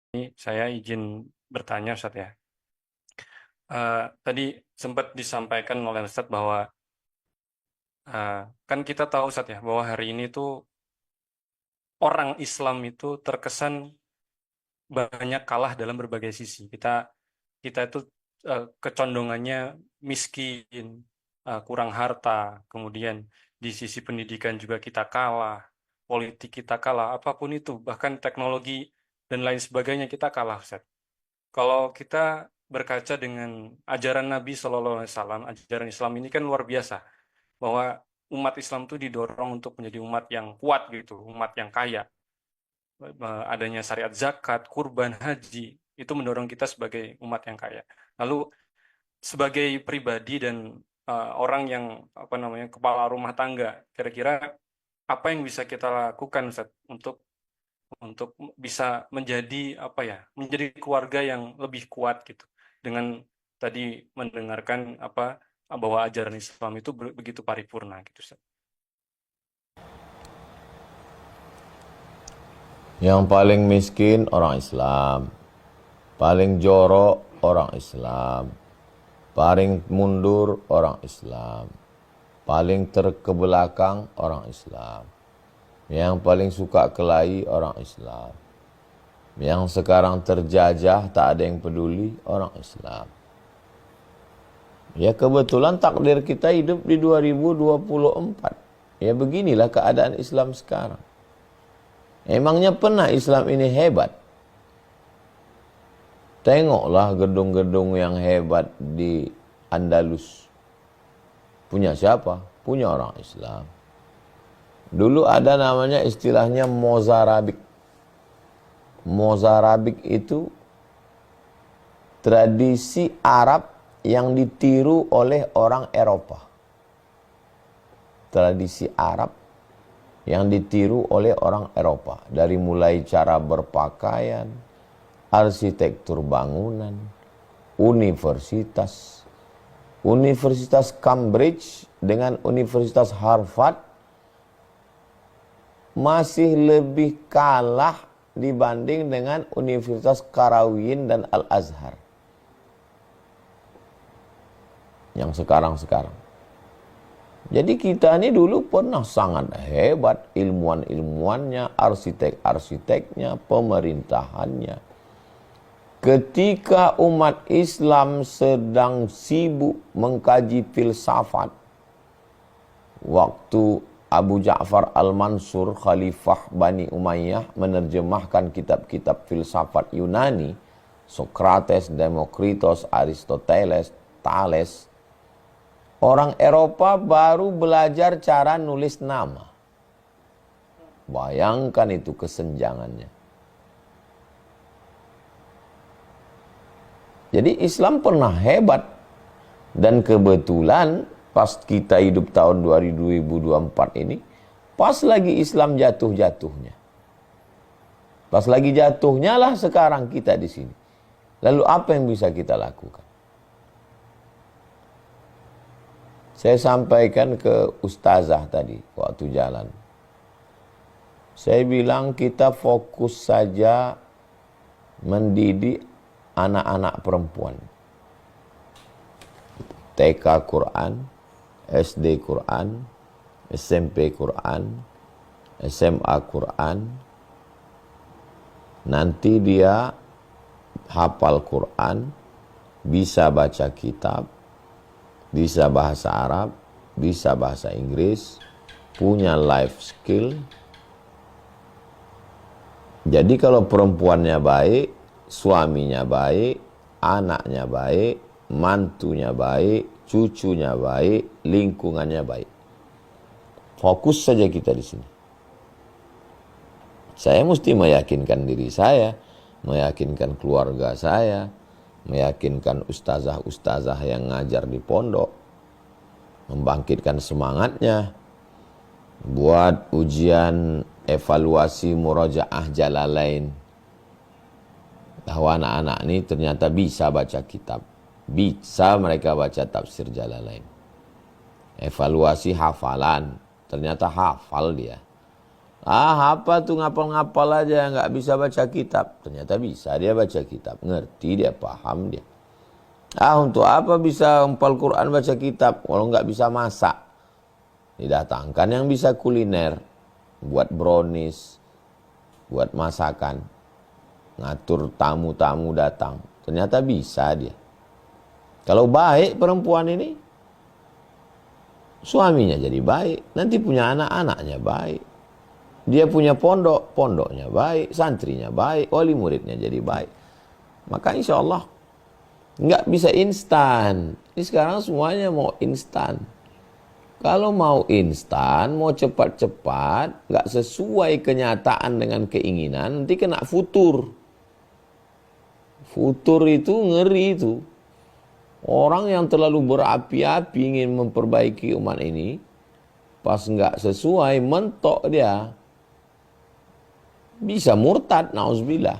Ini saya izin bertanya Ustaz ya. Tadi sempat disampaikan oleh Ustaz bahwa kan kita tahu Ustaz ya bahwa hari ini tuh orang Islam itu terkesan banyak kalah dalam berbagai sisi. Kita itu kecondongannya miskin, kurang harta, kemudian di sisi pendidikan juga kita kalah, politik kita kalah, apapun itu, bahkan teknologi dan lain sebagainya kita kalah Ustaz. Kalau kita berkaca dengan ajaran Nabi Shallallahu Alaihi Wasallam, ajaran Islam ini kan luar biasa, bahwa umat Islam itu didorong untuk menjadi umat yang kuat gitu, umat yang kaya. Adanya syariat zakat, kurban, haji, itu mendorong kita sebagai umat yang kaya. Lalu sebagai pribadi dan orang yang apa namanya kepala rumah tangga, kira-kira apa yang bisa kita lakukan Ustaz, untuk bisa menjadi apa ya, menjadi keluarga yang lebih kuat gitu, dengan tadi mendengarkan apa bahwa ajaran Islam itu begitu paripurna gitu Ustaz. Yang paling miskin orang Islam, paling jorok orang Islam, paling mundur orang Islam, paling terkebelakang orang Islam, yang paling suka kelahi orang Islam, yang sekarang terjajah tak ada yang peduli orang Islam. Ya kebetulan takdir kita hidup di 2024. Ya beginilah keadaan Islam sekarang. Emangnya pernah Islam ini hebat? Tengoklah gedung-gedung yang hebat di Andalus. Punya siapa? Punya orang Islam. Dulu ada namanya istilahnya Mozarabik. Mozarabik itu tradisi Arab yang ditiru oleh orang Eropa. Tradisi Arab yang ditiru oleh orang Eropa. Dari mulai cara berpakaian, arsitektur bangunan, universitas. Universitas Cambridge dengan Universitas Harvard masih lebih kalah dibanding dengan Universitas Qarawiyyin dan Al-Azhar. Yang sekarang-sekarang. Jadi kita ini dulu pernah sangat hebat ilmuwan-ilmuwannya, arsitek-arsiteknya, pemerintahannya. Ketika umat Islam sedang sibuk mengkaji filsafat, waktu Abu Ja'far Al-Mansur, Khalifah Bani Umayyah, menerjemahkan kitab-kitab filsafat Yunani, Sokrates, Demokritos, Aristoteles, Thales, orang Eropa baru belajar cara nulis nama. Bayangkan itu kesenjangannya. Jadi Islam pernah hebat. Dan kebetulan pas kita hidup tahun 2024 ini, pas lagi Islam jatuh-jatuhnya. Pas lagi jatuhnya lah sekarang kita di sini. Lalu apa yang bisa kita lakukan? Saya sampaikan ke ustazah tadi waktu jalan. Saya bilang kita fokus saja mendidik anak-anak perempuan. TK Quran, SD Quran, SMP Quran, SMA Quran. Nanti dia hafal Quran, bisa baca kitab, bisa bahasa Arab, bisa bahasa Inggris, punya life skill. Jadi kalau perempuannya baik, suaminya baik, anaknya baik, mantunya baik, cucunya baik, lingkungannya baik. Fokus saja kita di sini. Saya mesti meyakinkan diri saya, meyakinkan keluarga saya, meyakinkan ustazah-ustazah yang ngajar di pondok, membangkitkan semangatnya, buat ujian evaluasi murojaah Jalalain, bahwa anak-anak ini ternyata bisa baca kitab, bisa mereka baca tafsir Jalalain. Evaluasi hafalan, ternyata hafal dia. Apa tuh ngapal-ngapal aja, nggak bisa baca kitab. Ternyata bisa dia baca kitab, ngerti dia, paham dia. Untuk apa bisa hafal Quran baca kitab kalau nggak bisa masak? Didatangkan yang bisa kuliner, buat brownies, buat masakan, ngatur tamu-tamu datang. Ternyata bisa dia. Kalau baik perempuan ini, suaminya jadi baik, nanti punya anak-anaknya baik. Dia punya pondok, pondoknya baik, santrinya baik, wali muridnya jadi baik. Maka insya Allah nggak bisa instan. Ini sekarang semuanya mau instan. Kalau mau instan, mau cepat-cepat, nggak sesuai kenyataan dengan keinginan, nanti kena futur. Futur itu ngeri itu. Orang yang terlalu berapi-api ingin memperbaiki umat ini, pas nggak sesuai, mentok dia. Bisa murtad, na'udzubillah.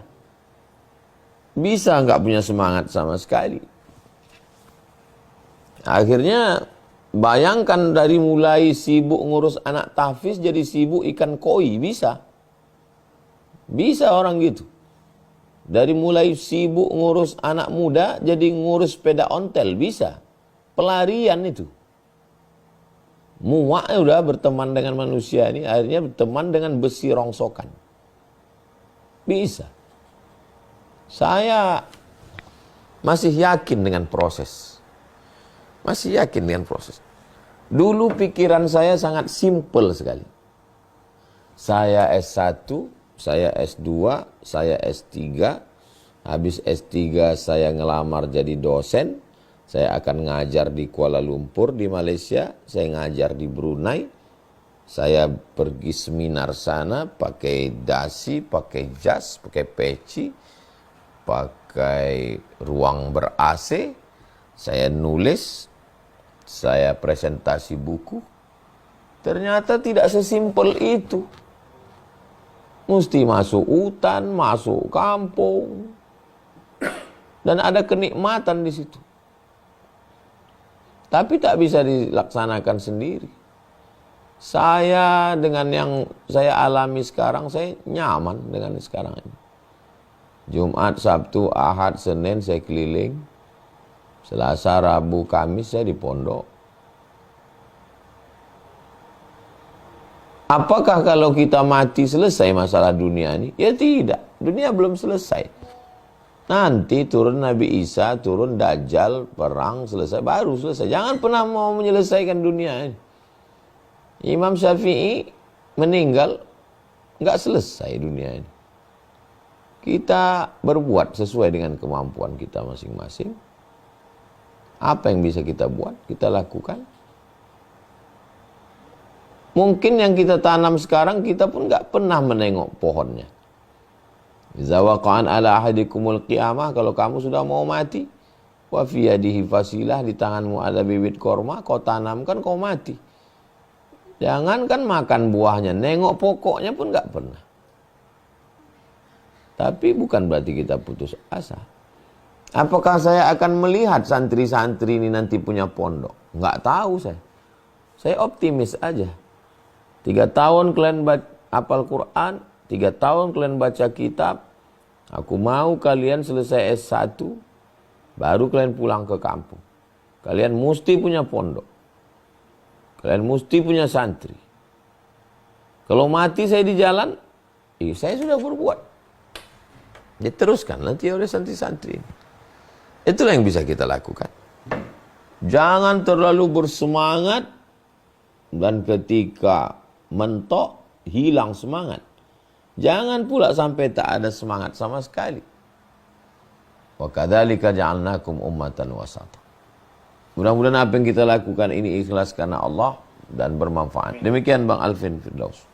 Bisa nggak punya semangat sama sekali. Akhirnya bayangkan dari mulai sibuk ngurus anak tahfiz jadi sibuk ikan koi, bisa. Bisa orang gitu. Dari mulai sibuk ngurus anak muda jadi ngurus sepeda ontel, bisa. Pelarian itu. Muak udah berteman dengan manusia ini, akhirnya berteman dengan besi rongsokan. Bisa. Saya masih yakin dengan proses. Masih yakin dengan proses. Dulu pikiran saya sangat simpel sekali. Saya S1, saya S2, saya S3. Habis S3 saya ngelamar jadi dosen. Saya akan ngajar di Kuala Lumpur di Malaysia. Saya ngajar di Brunei. Saya pergi seminar sana pakai dasi, pakai jas, pakai peci, pakai ruang ber-AC. Saya nulis, saya presentasi buku. Ternyata tidak sesimpel itu. Mesti masuk hutan, masuk kampung. Dan ada kenikmatan di situ. Tapi tak bisa dilaksanakan sendiri. Saya dengan yang saya alami sekarang, saya nyaman dengan sekarang ini. Jumat, Sabtu, Ahad, Senin saya keliling. Selasa, Rabu, Kamis saya di pondok. Apakah kalau kita mati selesai masalah dunia ini? Ya tidak, dunia belum selesai. Nanti turun Nabi Isa, turun Dajjal, perang selesai, baru selesai. Jangan pernah mau menyelesaikan dunia ini. Imam Syafi'i meninggal, nggak selesai dunia ini. Kita berbuat sesuai dengan kemampuan kita masing-masing. Apa yang bisa kita buat, kita lakukan. Mungkin yang kita tanam sekarang, kita pun nggak pernah menengok pohonnya. Iza waqa'an ala ahadikumul qiyamah, kalau kamu sudah mau mati, wa fi yadihi fasilah, di tanganmu ada bibit korma, kau tanamkan, kau mati. Jangankan makan buahnya, nengok pokoknya pun nggak pernah. Tapi bukan berarti kita putus asa. Apakah saya akan melihat santri-santri ini nanti punya pondok? Nggak tahu saya. Saya optimis aja. 3 tahun kalian hafal Quran, 3 tahun kalian baca kitab. Aku mau kalian selesai S1, baru kalian pulang ke kampung. Kalian mesti punya pondok. Kalian mesti punya santri. Kalau mati saya di jalan, saya sudah berbuat. Diteruskan nanti oleh santri-santri. Itulah yang bisa kita lakukan. Jangan terlalu bersemangat dan ketika mentok hilang semangat. Jangan pula sampai tak ada semangat sama sekali. Wa kadzalika ja'alnakum ummatan wasata. Mudah-mudahan apa yang kita lakukan ini ikhlas karena Allah dan bermanfaat. Demikian Bang Alvin Firdaus.